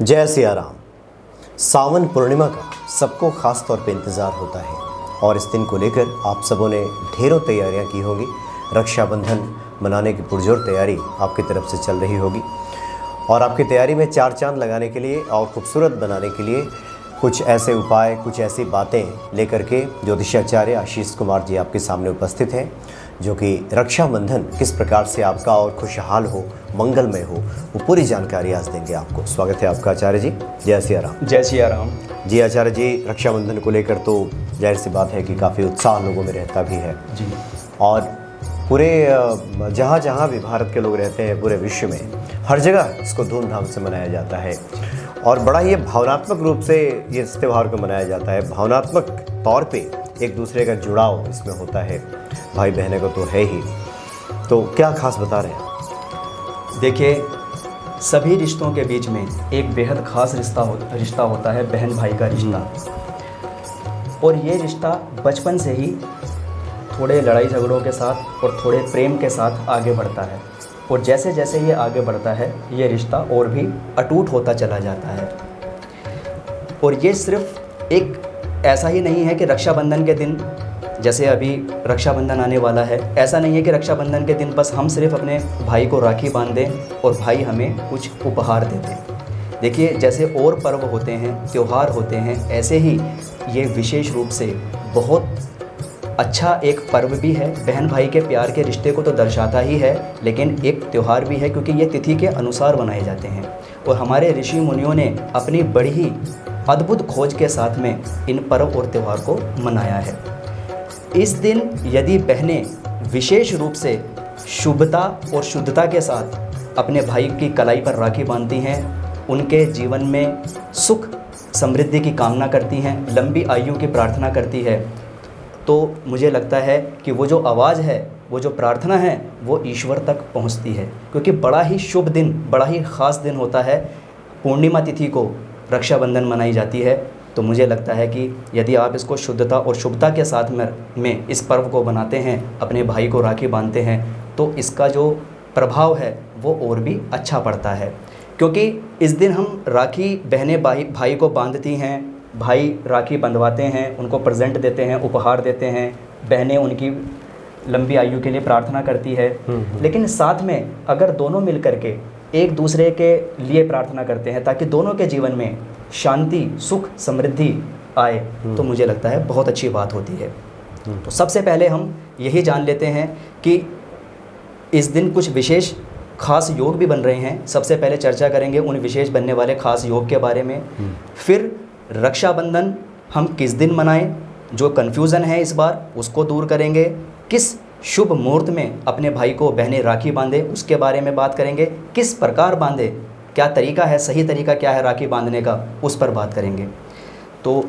जय सिया राम। सावन पूर्णिमा का सबको खास तौर पे इंतज़ार होता है और इस दिन को लेकर आप सबों ने ढेरों तैयारियां की होंगी। रक्षाबंधन मनाने की पुरजोर तैयारी आपकी तरफ से चल रही होगी और आपकी तैयारी में चार चांद लगाने के लिए और खूबसूरत बनाने के लिए कुछ ऐसे उपाय, कुछ ऐसी बातें लेकर के ज्योतिषाचार्य आशीष कुमार जी आपके सामने उपस्थित हैं, जो कि रक्षाबंधन किस प्रकार से आपका और खुशहाल हो, मंगलमय हो, वो पूरी जानकारी आज देंगे आपको। स्वागत है आपका आचार्य जी। जय सिया राम। जय सिया राम जी। आचार्य जी, रक्षाबंधन को लेकर तो जाहिर सी बात है कि काफ़ी उत्साह लोगों में रहता भी है जी। और पूरे जहाँ जहाँ भी भारत के लोग रहते हैं, पूरे विश्व में हर जगह इसको धूमधाम से मनाया जाता है और बड़ा ही भावनात्मक रूप से ये इस त्यौहार को मनाया जाता है। भावनात्मक तौर पे एक दूसरे का जुड़ाव इसमें होता है, भाई बहने को तो है ही। तो क्या खास बता रहे हैं? देखिए, सभी रिश्तों के बीच में एक बेहद खास रिश्ता होता है, बहन भाई का रिश्ता। और ये रिश्ता बचपन से ही थोड़े लड़ाई झगड़ों के साथ और थोड़े प्रेम के साथ आगे बढ़ता है और जैसे जैसे ये आगे बढ़ता है ये रिश्ता और भी अटूट होता चला जाता है। और ये सिर्फ एक ऐसा ही नहीं है कि रक्षाबंधन के दिन, जैसे अभी रक्षाबंधन आने वाला है, ऐसा नहीं है कि रक्षाबंधन के दिन बस हम सिर्फ अपने भाई को राखी बांध दें और भाई हमें कुछ उपहार दे दें। देखिए, जैसे और पर्व होते हैं, त्यौहार होते हैं, ऐसे ही ये विशेष रूप से बहुत अच्छा एक पर्व भी है। बहन भाई के प्यार के रिश्ते को तो दर्शाता ही है, लेकिन एक त्यौहार भी है क्योंकि ये तिथि के अनुसार बनाए जाते हैं। और हमारे ऋषि मुनियों ने अपनी बड़ी ही अद्भुत खोज के साथ में इन पर्व और त्यौहार को मनाया है। इस दिन यदि बहनें विशेष रूप से शुभता और शुद्धता के साथ अपने भाई की कलाई पर राखी बांधती हैं, उनके जीवन में सुख समृद्धि की कामना करती हैं, लंबी आयु की प्रार्थना करती है, तो मुझे लगता है कि वो जो आवाज़ है, वो जो प्रार्थना है, वो ईश्वर तक पहुंचती है। क्योंकि बड़ा ही शुभ दिन, बड़ा ही ख़ास दिन होता है। पूर्णिमा तिथि को रक्षाबंधन मनाई जाती है। तो मुझे लगता है कि यदि आप इसको शुद्धता और शुभता के साथ में इस पर्व को बनाते हैं, अपने भाई को राखी बांधते हैं, तो इसका जो प्रभाव है वो और भी अच्छा पड़ता है। क्योंकि इस दिन हम राखी बहनें भाई को बांधती हैं, भाई राखी बंधवाते हैं, उनको प्रेजेंट देते हैं, उपहार देते हैं, बहनें उनकी लंबी आयु के लिए प्रार्थना करती है। लेकिन साथ में अगर दोनों मिल करके एक दूसरे के लिए प्रार्थना करते हैं ताकि दोनों के जीवन में शांति, सुख, समृद्धि आए, तो मुझे लगता है बहुत अच्छी बात होती है। तो सबसे पहले हम यही जान लेते हैं कि इस दिन कुछ विशेष खास योग भी बन रहे हैं। सबसे पहले चर्चा करेंगे उन विशेष बनने वाले खास योग के बारे में। फिर रक्षाबंधन हम किस दिन मनाएं, जो कन्फ्यूज़न है इस बार उसको दूर करेंगे। किस शुभ मुहूर्त में अपने भाई को बहनें राखी बांधे, उसके बारे में बात करेंगे। किस प्रकार बांधे, क्या तरीका है, सही तरीका क्या है राखी बांधने का, उस पर बात करेंगे। तो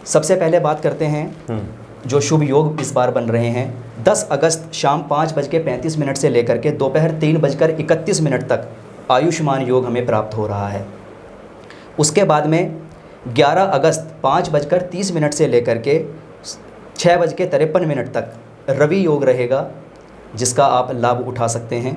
सबसे पहले बात करते हैं जो शुभ योग इस बार बन रहे हैं। 10 अगस्त शाम 5:35 से लेकर के दोपहर 3:31 तक आयुष्मान योग हमें प्राप्त हो रहा है। उसके बाद में 11 अगस्त 5:30 से लेकर के 6:53 तक रवि योग रहेगा, जिसका आप लाभ उठा सकते हैं।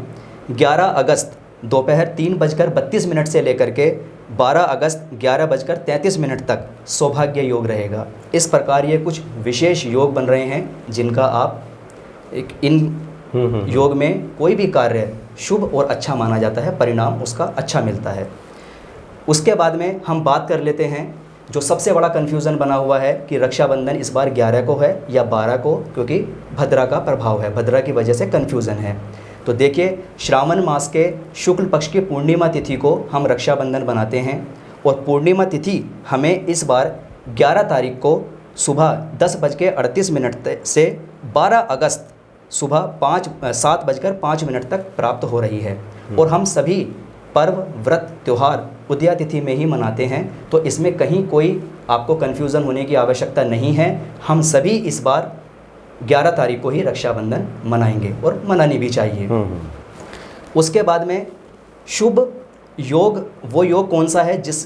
11 अगस्त दोपहर 3:32 से लेकर के 12 अगस्त 11:33 तक सौभाग्य योग रहेगा। इस प्रकार ये कुछ विशेष योग बन रहे हैं जिनका आप इन योग में कोई भी कार्य शुभ और अच्छा माना जाता है, परिणाम उसका अच्छा मिलता है। उसके बाद में हम बात कर लेते हैं जो सबसे बड़ा कन्फ्यूज़न बना हुआ है कि रक्षाबंधन इस बार 11 को है या 12 को, क्योंकि भद्रा का प्रभाव है, भद्रा की वजह से कन्फ्यूज़न है। तो देखिए, श्रावण मास के शुक्ल पक्ष की पूर्णिमा तिथि को हम रक्षाबंधन बनाते हैं और पूर्णिमा तिथि हमें इस बार 11 तारीख को सुबह 10:38 से 12 अगस्त सुबह 7:05 तक प्राप्त हो रही है। और हम सभी पर्व, व्रत, त्यौहार उदया तिथि में ही मनाते हैं, तो इसमें कहीं कोई आपको कन्फ्यूज़न होने की आवश्यकता नहीं है। हम सभी इस बार 11 तारीख को ही रक्षाबंधन मनाएंगे और मनानी भी चाहिए। उसके बाद में शुभ योग, वो योग कौन सा है जिस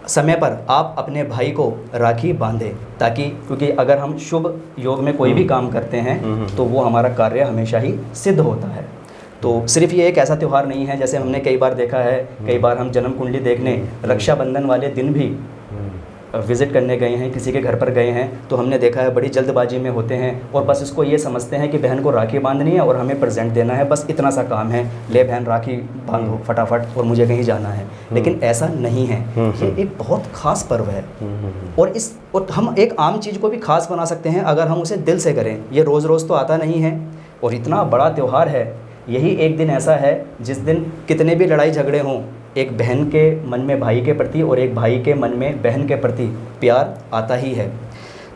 समय पर आप अपने भाई को राखी बांधें, ताकि, क्योंकि अगर हम शुभ योग में कोई भी काम करते हैं तो वो हमारा कार्य हमेशा ही सिद्ध होता है। तो सिर्फ ये एक ऐसा त्यौहार नहीं है, जैसे हमने कई बार देखा है, कई बार हम जन्म कुंडली देखने रक्षाबंधन वाले दिन भी विज़िट करने गए हैं, किसी के घर पर गए हैं, तो हमने देखा है बड़ी जल्दबाजी में होते हैं और बस इसको ये समझते हैं कि बहन को राखी बांधनी है और हमें प्रेजेंट देना है, बस इतना सा काम है, ले बहन राखी बांधो फटाफट और मुझे कहीं जाना है। लेकिन ऐसा नहीं है, ये एक बहुत ख़ास पर्व है और हम एक आम चीज़ को भी ख़ास बना सकते हैं अगर हम उसे दिल से करें। ये रोज़ रोज़ तो आता नहीं है और इतना बड़ा त्यौहार है, यही एक दिन ऐसा है जिस दिन कितने भी लड़ाई झगड़े हों, एक बहन के मन में भाई के प्रति और एक भाई के मन में बहन के प्रति प्यार आता ही है।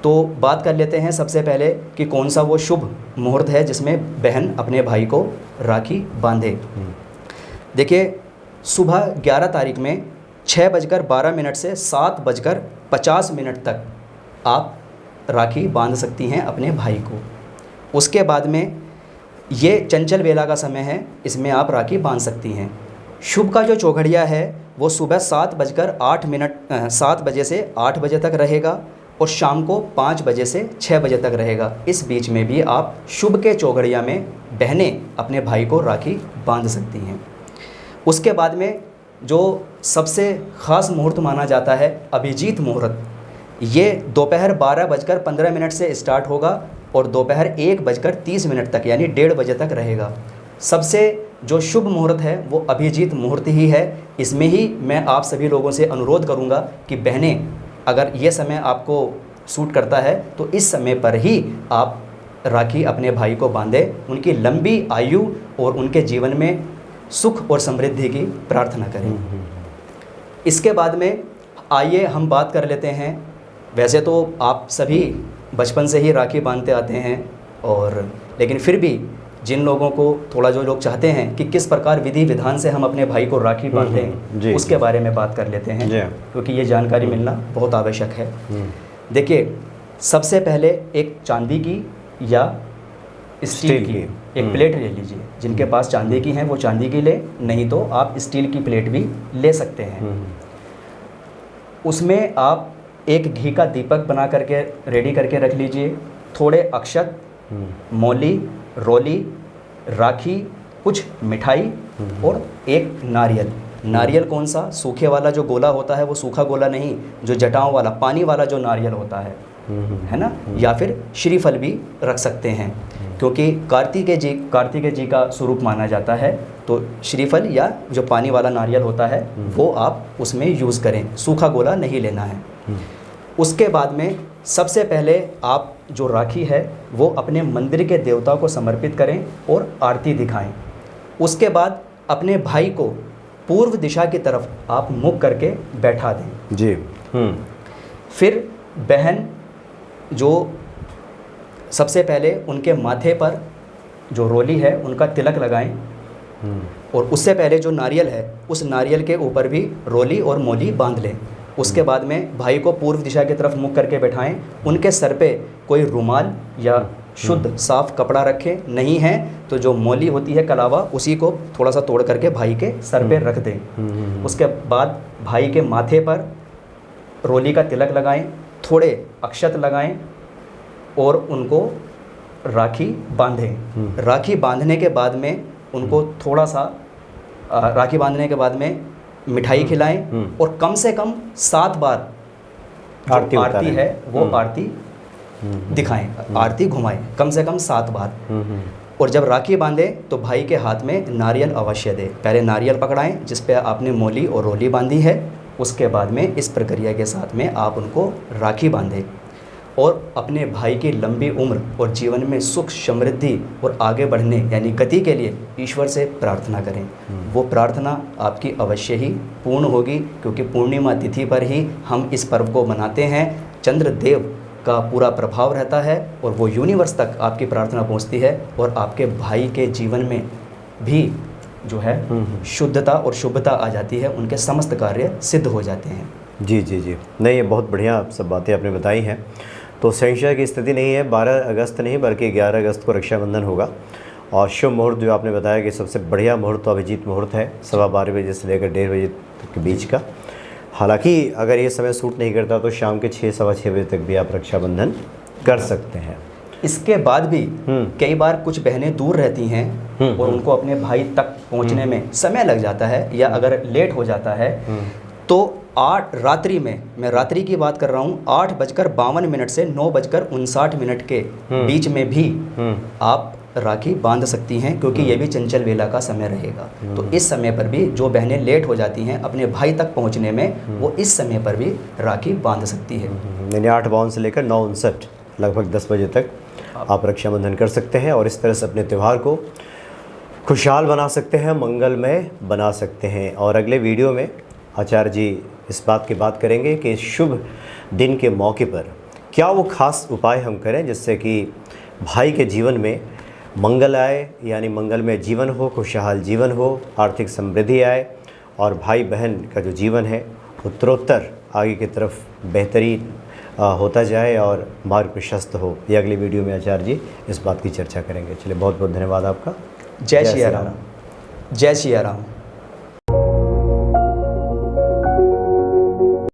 तो बात कर लेते हैं सबसे पहले कि कौन सा वो शुभ मुहूर्त है जिसमें बहन अपने भाई को राखी बांधे। देखिए, सुबह 11 तारीख में 6:12 से 7:50 तक आप राखी बांध सकती हैं अपने भाई को। उसके बाद में ये चंचल बेला का समय है, इसमें आप राखी बांध सकती हैं। शुभ का जो चौघड़िया है वो सुबह 7 बजे से 8 बजे तक रहेगा और शाम को 5 बजे से 6 बजे तक रहेगा। इस बीच में भी आप शुभ के चौघड़िया में बहनें अपने भाई को राखी बांध सकती हैं। उसके बाद में जो सबसे ख़ास मुहूर्त माना जाता है अभिजीत मुहूर्त, ये दोपहर 12:15 से स्टार्ट होगा और दोपहर 1:30 तक यानी 1:30 बजे तक रहेगा। सबसे जो शुभ मुहूर्त है वो अभिजीत मुहूर्त ही है। इसमें ही मैं आप सभी लोगों से अनुरोध करूंगा कि बहनें, अगर ये समय आपको सूट करता है तो इस समय पर ही आप राखी अपने भाई को बांधें, उनकी लंबी आयु और उनके जीवन में सुख और समृद्धि की प्रार्थना करें। इसके बाद में आइए हम बात कर लेते हैं, वैसे तो आप सभी बचपन से ही राखी बांधते आते हैं और लेकिन फिर भी जिन लोगों को थोड़ा, जो लोग चाहते हैं कि किस प्रकार विधि विधान से हम अपने भाई को राखी बांधें, उसके बारे में बात कर लेते हैं, क्योंकि ये जानकारी मिलना बहुत आवश्यक है। देखिए, सबसे पहले एक चांदी की या स्टील की एक प्लेट ले लीजिए। जिनके पास चांदी की हैं वो चांदी की ले, नहीं तो आप स्टील की प्लेट भी ले सकते हैं। उसमें आप एक घी का दीपक बना करके रेडी करके रख लीजिए, थोड़े अक्षत, मौली, रोली, राखी, कुछ मिठाई और एक नारियल। नारियल कौन सा? सूखे वाला जो गोला होता है, वो सूखा गोला नहीं, जो जटाओं वाला पानी वाला जो नारियल होता है ना, या फिर श्रीफल भी रख सकते हैं, क्योंकि कार्तिकेय जी का स्वरूप माना जाता है। तो श्रीफल या जो पानी वाला नारियल होता है वो आप उसमें यूज़ करें, सूखा गोला नहीं लेना है। उसके बाद में सबसे पहले आप जो राखी है वो अपने मंदिर के देवता को समर्पित करें और आरती दिखाएं। उसके बाद अपने भाई को पूर्व दिशा की तरफ आप मुख करके बैठा दें जी। फिर बहन जो सबसे पहले उनके माथे पर जो रोली है उनका तिलक लगाएं और उससे पहले जो नारियल है उस नारियल के ऊपर भी रोली और मौली बांध लें। उसके बाद में भाई को पूर्व दिशा की तरफ मुख करके बैठाएं। उनके सर पे कोई रुमाल या शुद्ध साफ कपड़ा रखें, नहीं है तो जो मौली होती है कलावा, उसी को थोड़ा सा तोड़ करके भाई के सर पे रख दें। उसके बाद भाई के माथे पर रोली का तिलक लगाएं, थोड़े अक्षत लगाएं और उनको राखी बांधें। राखी बांधने के बाद में उनको थोड़ा सा राखी बांधने के बाद में मिठाई खिलाएं और कम से कम 7 बार आरती है वो आरती दिखाएं, आरती घुमाएं कम से कम 7 बार। और जब राखी बांधे तो भाई के हाथ में नारियल अवश्य दे। पहले नारियल पकड़ाएं जिस पे आपने मौली और रोली बांधी है, उसके बाद में इस प्रक्रिया के साथ में आप उनको राखी बांधें और अपने भाई की लंबी उम्र और जीवन में सुख समृद्धि और आगे बढ़ने यानी गति के लिए ईश्वर से प्रार्थना करें। वो प्रार्थना आपकी अवश्य ही पूर्ण होगी, क्योंकि पूर्णिमा तिथि पर ही हम इस पर्व को मनाते हैं। चंद्रदेव का पूरा प्रभाव रहता है और वो यूनिवर्स तक आपकी प्रार्थना पहुंचती है और आपके भाई के जीवन में भी जो है शुद्धता और शुभता आ जाती है, उनके समस्त कार्य सिद्ध हो जाते हैं। जी जी जी, नहीं ये बहुत बढ़िया सब बातें आपने बताई हैं। तो संशय की स्थिति नहीं है, 12 अगस्त नहीं बल्कि 11 अगस्त को रक्षाबंधन होगा। और शुभ मुहूर्त जो आपने बताया कि सबसे बढ़िया मुहूर्त तो अभिजीत मुहूर्त है, 12:15 बजे से लेकर 1:30 बजे तक के बीच का। हालांकि अगर ये समय सूट नहीं करता तो शाम के 6 सवा 6 बजे तक भी आप रक्षाबंधन कर सकते हैं। इसके बाद भी कई बार कुछ बहनें दूर रहती हैं और उनको अपने भाई तक पहुंचने में समय लग जाता है, या अगर लेट हो जाता है तो 8 रात्रि में, मैं रात्रि की बात कर रहा हूँ, 8:52 से 9:59 के बीच में भी आप राखी बांध सकती हैं, क्योंकि ये भी चंचल वेला का समय रहेगा। तो इस समय पर भी जो बहनें लेट हो जाती हैं अपने भाई तक पहुंचने में, वो इस समय पर भी राखी बांध सकती है। यानी 8:52 से लेकर 9:59 लगभग 10 बजे तक आप रक्षाबंधन कर सकते हैं और इस तरह से अपने त्यौहार को खुशहाल बना सकते हैं, मंगलमय बना सकते हैं। और अगले वीडियो में आचार्य जी इस बात की बात करेंगे कि शुभ दिन के मौके पर क्या वो खास उपाय हम करें जिससे कि भाई के जीवन में मंगल आए, यानी मंगलमय जीवन हो, खुशहाल जीवन हो, आर्थिक समृद्धि आए और भाई बहन का जो जीवन है उत्तरोत्तर आगे की तरफ बेहतरीन होता जाए और मार्ग प्रशस्त हो। ये अगली वीडियो में आचार्य जी इस बात की चर्चा करेंगे। चलिए, बहुत बहुत धन्यवाद आपका। जय सिया राम। जय सिया राम।